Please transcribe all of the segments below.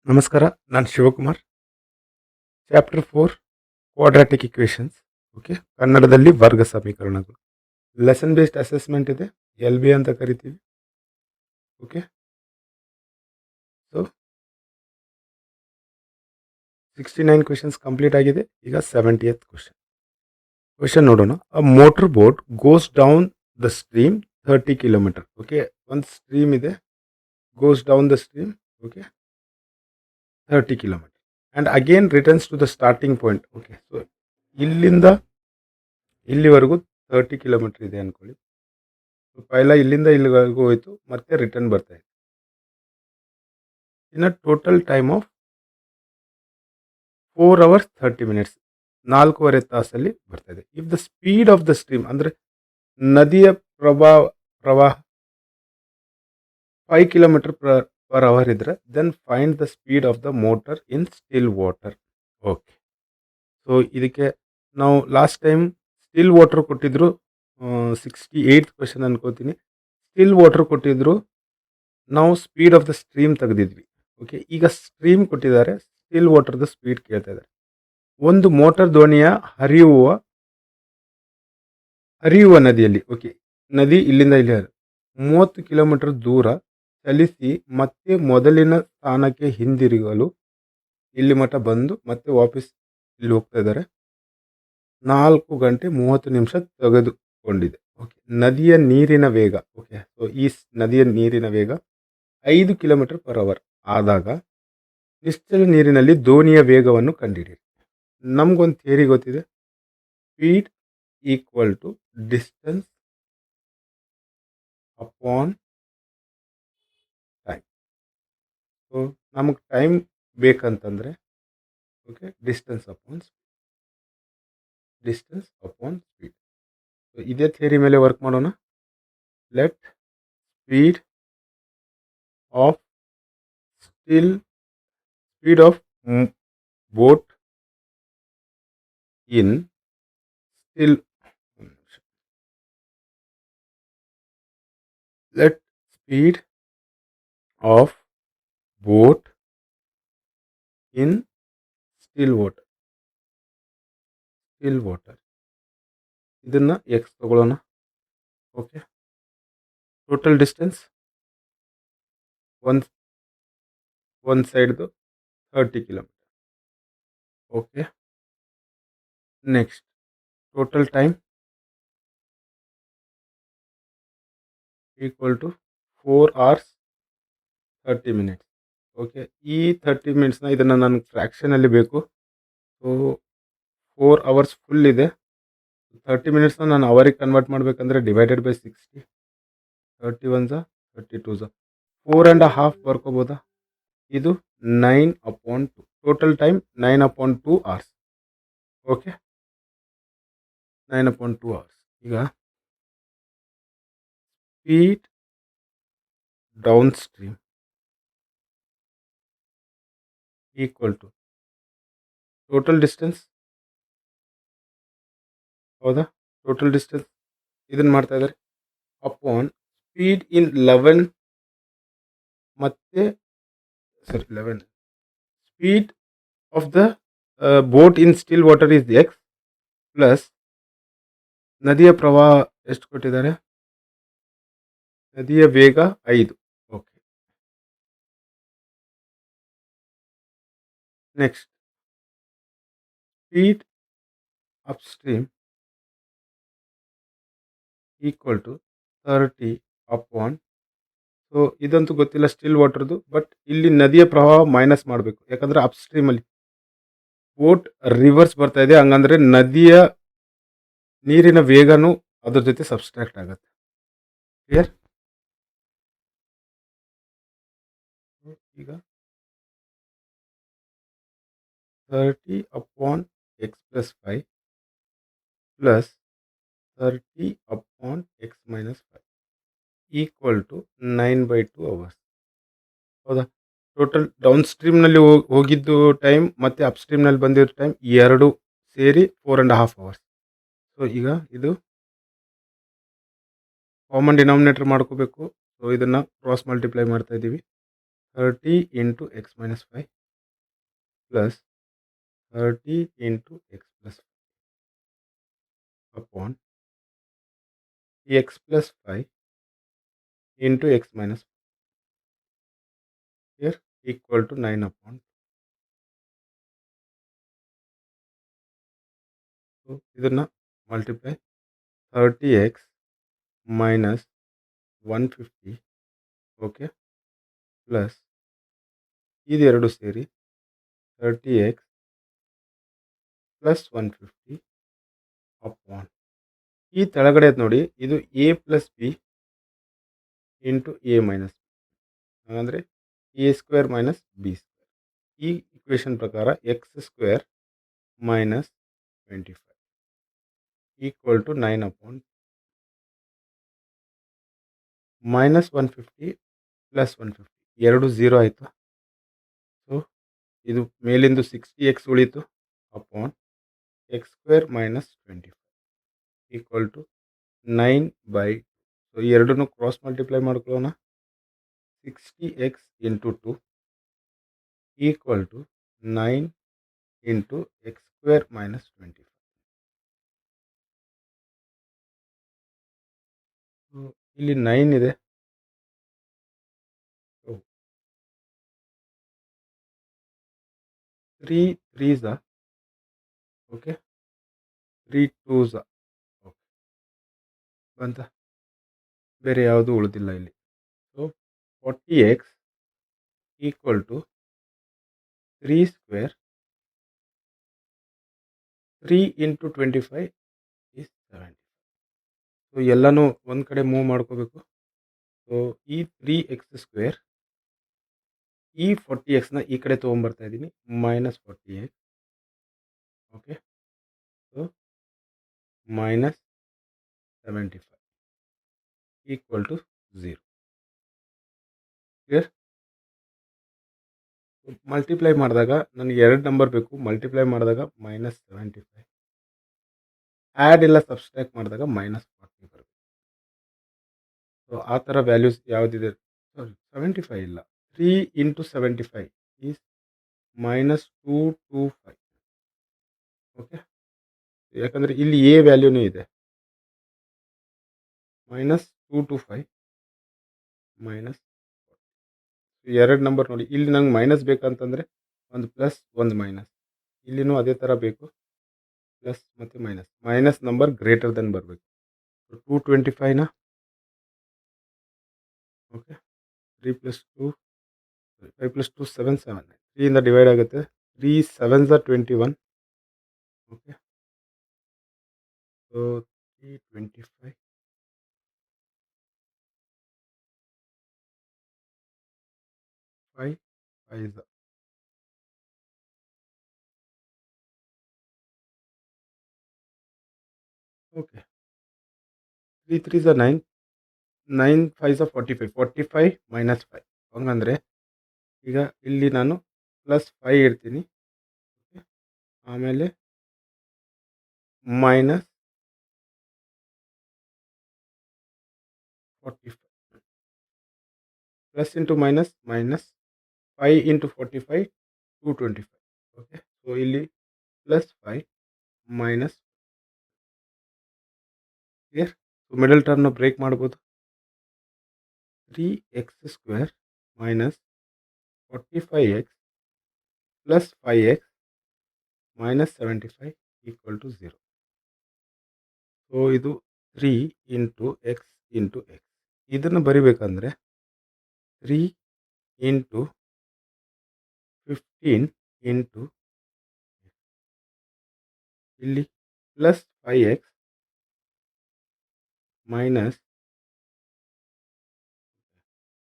ನಮಸ್ಕಾರ. ನಾನು Shivakumar. Chapter 4 quadratic equations. Okay, ಕನ್ನಡದಲ್ಲಿ ವರ್ಗ ಸಮೀಕರಣಗಳು. ಲೆಸನ್ ಬೇಸ್ಡ್ ಅಸೆಸ್ಮೆಂಟ್ ಇದೆ, LB ಅಂತ ಕರಿತೀವಿ. ಓಕೆ, ಸೊ 69 ಕ್ವೆಶನ್ಸ್ ಕಂಪ್ಲೀಟ್ ಆಗಿದೆ. ಈಗ 70th ಕ್ವೆಶನ್ ನೋಡೋಣ. A motor boat goes down the stream 30 kilometre. Okay, ಒಂದು ಸ್ಟ್ರೀಮ್ ಇದೆ, goes down the stream. Okay, 30 kilometre and again returns to the starting point. Okay, so ಇಲ್ಲಿಂದ ಇಲ್ಲಿವರೆಗೂ 30 kilometre ಇದೆ ಅಂದ್ಕೊಳ್ಳಿ. ಪೈಲ ಇಲ್ಲಿಂದ ಇಲ್ಲಿವರೆಗೂ ಹೋಯ್ತು, ಮತ್ತೆ ರಿಟರ್ನ್ ಬರ್ತಾ ಇದೆ in a total time of 4 hours 30 minutes. 4.5 ತಾಸಲ್ಲಿ ಬರ್ತಾ ಇದೆ. If the speed of the stream ಅಂದರೆ ನದಿಯ ಪ್ರವಾಹ 5 ಕಿಲೋಮೀಟರ್ ಪರ್ ಅವರ್ ಇದ್ರೆ then find the speed of the motor in still water. Okay, so ಇದಕ್ಕೆ ನಾವು ಲಾಸ್ಟ್ ಟೈಮ್ ಸ್ಟಿಲ್ ವಾಟರ್ ಕೊಟ್ಟಿದ್ರು, 68th ಕ್ವೆಶನ್ ಅನ್ಕೋತೀನಿ. ಸ್ಟಿಲ್ ವಾಟರ್ ಕೊಟ್ಟಿದ್ರು, ನಾವು ಸ್ಪೀಡ್ ಆಫ್ ದ ಸ್ಟ್ರೀಮ್ ತೆಗೆದಿದ್ವಿ. ಓಕೆ, ಈಗ ಸ್ಟ್ರೀಮ್ ಕೊಟ್ಟಿದ್ದಾರೆ, ಸ್ಟಿಲ್ ವಾಟರ್ದು ಸ್ಪೀಡ್ ಕೇಳ್ತಾ ಇದ್ದಾರೆ. ಒಂದು ಮೋಟಾರ್ ದೋಣಿಯ ಹರಿಯುವ ನದಿಯಲ್ಲಿ, ಓಕೆ, ನದಿ ಇಲ್ಲಿಂದ ಇಲ್ಲಿ 30 ಕಿಲೋಮೀಟರ್ ದೂರ ಚಲಿಸಿ ಮತ್ತೆ ಮೊದಲಿನ ಸ್ಥಾನಕ್ಕೆ ಹಿಂದಿರುಗಲು ಇಲ್ಲಿ ಮಠ ಬಂದು ಮತ್ತೆ ವಾಪಸ್ ಇಲ್ಲಿ ಹೋಗ್ತಾ ಇದ್ದಾರೆ. 4 ಗಂಟೆ 30 ನಿಮಿಷ ತೆಗೆದುಕೊಂಡಿದೆ. ಓಕೆ, ನದಿಯ ನೀರಿನ ವೇಗ. ಓಕೆ, ಸೊ ಈ ನದಿಯ ನೀರಿನ ವೇಗ 5 ಕಿಲೋಮೀಟರ್ ಪರ್ ಅವರ್ ಆದಾಗ ನಿಶ್ಚಲ ನೀರಿನಲ್ಲಿ ದೋಣಿಯ ವೇಗವನ್ನು ಕಂಡುಹಿಡಿಯಿರಿ. ನಮಗೊಂದು ಥಿಯರಿ ಗೊತ್ತಿದೆ, speed equal to distance upon time. So ನಮಗೆ ಟೈಮ್ ಬೇಕಂತಂದರೆ okay, distance upon speed. So ಇದೇ ಥಿಯರಿ ಮೇಲೆ ವರ್ಕ್ ಮಾಡೋಣ. Let speed of boat in still let speed of boat in still water ಇದನ್ನ x ತಗೊಳ್ಳೋಣ. ಓಕೆ, ಟೋಟಲ್ ಡಿಸ್ಟೆನ್ಸ್ ಒನ್ ಸೈಡ್ದು 30 kilometre. Okay, next total time equal to 4 hours 30 minutes. Okay, ಈ 30 ಮಿನಿಟ್ಸ್ನ ಇದನ್ನು ನನಗೆ ಫ್ರ್ಯಾಕ್ಷನಲ್ಲಿ ಬೇಕು. ಸೊ 4 hours ಫುಲ್ ಇದೆ. 30 ಮಿನಿಟ್ಸ್ನ ನಾನು ಅವರಿಗೆ ಕನ್ವರ್ಟ್ ಮಾಡಬೇಕಂದ್ರೆ ಡಿವೈಡೆಡ್ ಬೈ 60, 31 32 4.5 ಬರ್ಕೋಬೋದಾ? ಇದು 9/2. Total time 9/2 hours. Okay, 9/2 hours. ಈಗ speed downstream equal to total distance. ಹೌದಾ, ಟೋಟಲ್ ಡಿಸ್ಟೆನ್ಸ್ ಇದನ್ನು ಮಾಡ್ತಾ ಇದ್ದಾರೆ ಅಪಾನ್ ಸ್ಪೀಡ್ ಇನ್ 11 ಮತ್ತೆ 11 speed of the boat in still water is X plus ನದಿಯ ಪ್ರವಾಹ ಎಷ್ಟು ಕೊಟ್ಟಿದ್ದಾರೆ, ನದಿಯ ವೇಗ 5. Okay, next speed upstream equal to 30 upon. So ಇದಂತೂ ಗೊತ್ತಿಲ್ಲ ಸ್ಟಿಲ್ ವಾಟರ್ದು, ಬಟ್ ಇಲ್ಲಿ ನದಿಯ ಪ್ರವಾಹ ಮೈನಸ್ ಮಾಡಬೇಕು, ಯಾಕಂದರೆ ಅಪ್ ಸ್ಟ್ರೀಮಲ್ಲಿ ಬೋಟ್ ರಿವರ್ಸ್ ಬರ್ತಾ ಇದೆ, ಹಂಗಂದ್ರೆ ನದಿಯ ನೀರಿನ ವೇಗನೂ ಅದ್ರ ಜೊತೆ ಸಬ್ಸ್ಟ್ರಾಕ್ಟ್ ಆಗುತ್ತೆ. ಕ್ಲಿಯರ್? ಈಗ 30 upon X plus 5 plus 30 upon X minus 5 equal to 9/2 hours. ಹೌದಾ, ಟೋಟಲ್ ಡೌನ್ ಸ್ಟ್ರೀಮ್ನಲ್ಲಿ ಹೋಗಿದ್ದು ಟೈಮ್ ಮತ್ತು ಅಪ್ ಸ್ಟ್ರೀಮ್ನಲ್ಲಿ ಬಂದಿರೋ ಟೈಮ್ ಎರಡು ಸೇರಿ 4.5 hours. ಸೊ ಈಗ ಇದು ಕಾಮನ್ ಡಿನಾಮಿನೇಟರ್ ಮಾಡ್ಕೋಬೇಕು. ಸೊ ಇದನ್ನು ಕ್ರಾಸ್ ಮಲ್ಟಿಪ್ಲೈ ಮಾಡ್ತಾ ಇದ್ದೀವಿ. 30 × x - 5 plus 30 into X plus upon X plus 5 into X minus here equal to 9 upon 2. So ಇದನ್ನ multiply 30x minus 150 okay plus ಇದೆರಡು ಸೇರಿ 30x ಪ್ಲಸ್ 150 ಅಪಾನ್ ಈ ತೆಳಗಡೆ ನೋಡಿ ಇದು A plus B into A minus ಅಂದರೆ A square minus B square. ಈ equation ಪ್ರಕಾರ X square minus 25 equal to 9 upon minus 150 plus 150 ಎರಡು ಝೀರೋ ಆಯಿತು. ಸೊ ಇದು ಮೇಲಿಂದು 60x ಉಳಿತು upon X square minus 25 equal to 9/2. So ಈ ಎರಡನ್ನು ಕ್ರಾಸ್ ಮಲ್ಟಿಪ್ಲೈ ಮಾಡ್ಕೊಳ್ಳೋಣ. 60x into 2 equal to 9 into X square minus 25. ಇಲ್ಲಿ 9 ಇದೆ. 3 3s ಓಕೆ 3 2s ಓಕೆ ಬಂತ, ಬೇರೆ ಯಾವುದು ಉಳಿದಿಲ್ಲ ಇಲ್ಲಿ. So 40x equal to 3 square 3 into 25 is 70. So ಎಲ್ಲನೂ ಒಂದು ಕಡೆ ಮೂವ್ ಮಾಡ್ಕೋಬೇಕು. ಸೊ ಈ 3x ಸ್ಕ್ವೇರ್ ಈ 40xನ ಈ ಕಡೆ ತೊಗೊಂಬರ್ತಾ ಇದ್ದೀನಿ minus 40x okay. So minus 75 equal to 0. Clear? Multiply ಮಾಡಿದಾಗ ನನಗೆ ಎರಡು ನಂಬರ್ ಬೇಕು. ಮಲ್ಟಿಪ್ಲೈ ಮಾಡಿದಾಗ ಮೈನಸ್ 75, ಆ್ಯಡ್ ಇಲ್ಲ ಸಬ್ಸ್ಟ್ರಾಕ್ಟ್ ಮಾಡಿದಾಗ ಮೈನಸ್ 40 ಬರುತ್ತೆ. ಸೊ ಆ ಥರ ವ್ಯಾಲ್ಯೂಸ್ ಯಾವುದಿದೆ, ಸಾರಿ 75 ಇಲ್ಲ, 3 ಇಂಟು 75 ಈಸ್ ಮೈನಸ್ 225 ಓಕೆ. ಯಾಕಂದರೆ ಇಲ್ಲಿ ಎ ವ್ಯಾಲ್ಯೂನೂ ಇದೆ, ಮೈನಸ್ 225 ಮೈನಸ್ 40. ಎರಡು ನಂಬರ್ ನೋಡಿ, ಇಲ್ಲಿ ನಂಗೆ ಮೈನಸ್ ಬೇಕಂತಂದರೆ ಒಂದು ಪ್ಲಸ್ ಒಂದು ಮೈನಸ್, ಇಲ್ಲಿನೂ ಅದೇ ಥರ ಬೇಕು, ಪ್ಲಸ್ ಮತ್ತು minus. Minus number greater than ಬರಬೇಕು. 225ನ ಓಕೆ 3 ಪ್ಲಸ್ 2 5 ಪ್ಲಸ್ 2 7 7 3ಇಂದ ಡಿವೈಡ್ ಆಗುತ್ತೆ. 3 7s 21 okay. So 325 5 5s okay. 3 3s 9 9 5s 45 45 minus 5. ಹಂಗಂದರೆ ಈಗ ಇಲ್ಲಿ ನಾನು ಪ್ಲಸ್ 5 ಇಡ್ತೀನಿ ಓಕೆ, ಆಮೇಲೆ minus 45 plus into minus minus 5 into 45 225 okay. So ಇಲ್ಲಿ plus 5 minus clear. So middle ಟರ್ಮ್ನ break ಮಾಡ್ಬೋದು. 3x square minus 45x plus 5x minus 75 equal to 0. So ಇದು 3 into x into x. ಇದನ್ನು ಬರಿಬೇಕಂದ್ರೆ 3 ಇಂಟು 15 ಇಂಟು ಇಲ್ಲಿ plus 5x minus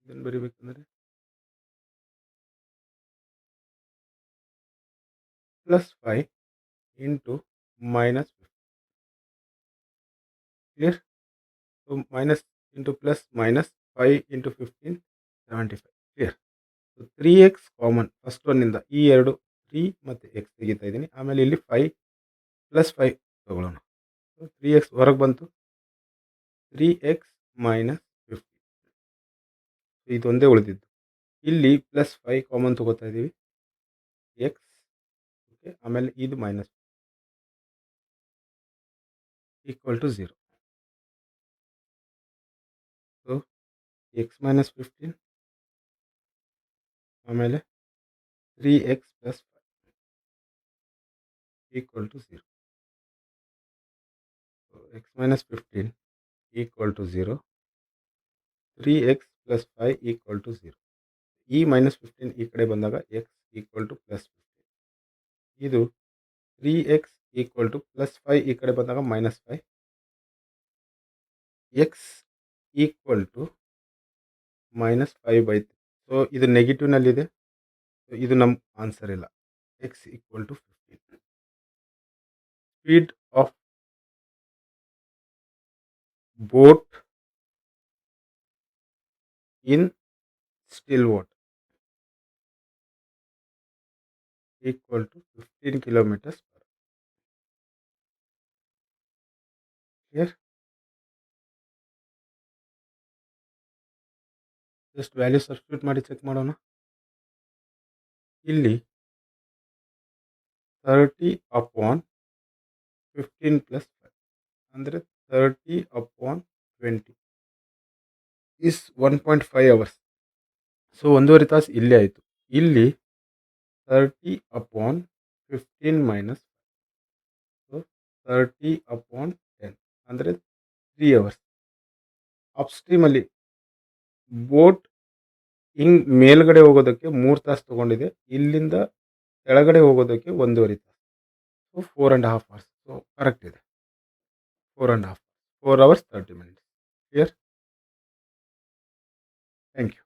ಇದನ್ನು ಬರಿಬೇಕಂದ್ರೆ plus 5 into minus 50. Clear? So minus into plus minus 5 into 15 75 clear. So 3x common first ಒನ್ನಿಂದ ಈ ಎರಡು 3 ಮತ್ತು ಎಕ್ಸ್ ತೆಗಿತಾ ಇದ್ದೀನಿ. ಆಮೇಲೆ ಇಲ್ಲಿ 5 ಪ್ಲಸ್ 5 ತೊಗೊಳ್ಳೋಣ. ಸೊ 3x ಹೊರಗೆ ಬಂತು, 3x ಮೈನಸ್ 50 ಇದೊಂದೇ ಉಳಿದಿದ್ದು. ಇಲ್ಲಿ ಪ್ಲಸ್ 5 ಕಾಮನ್ ತೊಗೋತಾ ಇದ್ದೀವಿ, ಎಕ್ಸ್ ಓಕೆ. ಆಮೇಲೆ ಇದು minus equal to 0. So X minus 15 ಆಮೇಲೆ 3x plus 5 equal to 0. So X minus 15 equal to 0, 3x plus 5 equal to 0. ಈ ಮೈನಸ್ 15 ಈ ಕಡೆ ಬಂದಾಗ ಎಕ್ಸ್ ಈಕ್ವಲ್ ಟು ಪ್ಲಸ್ 15. ಇದು 3x ಈಕ್ವಲ್ ಟು ಪ್ಲಸ್ 5 ಈ ಕಡೆ ಬಂದಾಗ minus 5. X equal to minus 5/3. So ಇದು ನೆಗೆಟಿವ್ನಲ್ಲಿದೆ. ಸೊ ಇದು ನಮ್ಮ ಆನ್ಸರ್ ಇಲ್ಲ. X equal to 15. Speed of boat in still water equal to 15 kilometres per. Clear? Just value substitute ಮಾಡಿ ಚೆಕ್ ಮಾಡೋಣ. ಇಲ್ಲಿ 30/15 ಪ್ಲಸ್ 5 ಅಂದರೆ 30/20 ಇಸ್ 1.5 ಅವರ್ಸ್. ಸೊ 1.5 ತಾಸು ಇಲ್ಲೇ ಆಯಿತು. ಇಲ್ಲಿ 30/15 ಮೈನಸ್ 5. ಸೊ 30/10 ಅಂದರೆ 3 ಅವರ್ಸ್. ಅಪ್ಸ್ಟ್ರೀಮಲ್ಲಿ ಬೋಟ್ ಹಿಂಗ್ ಮೇಲ್ಗಡೆ ಹೋಗೋದಕ್ಕೆ 3 ತಾಸು ತೊಗೊಂಡಿದೆ. ಇಲ್ಲಿಂದ ಕೆಳಗಡೆ ಹೋಗೋದಕ್ಕೆ 1.5 ತಾಸು. So 4.5 hours. ಸೊ ಕರೆಕ್ಟ್ ಇದೆ. 4.5 4 hours 30 minutes. Clear? Thank you.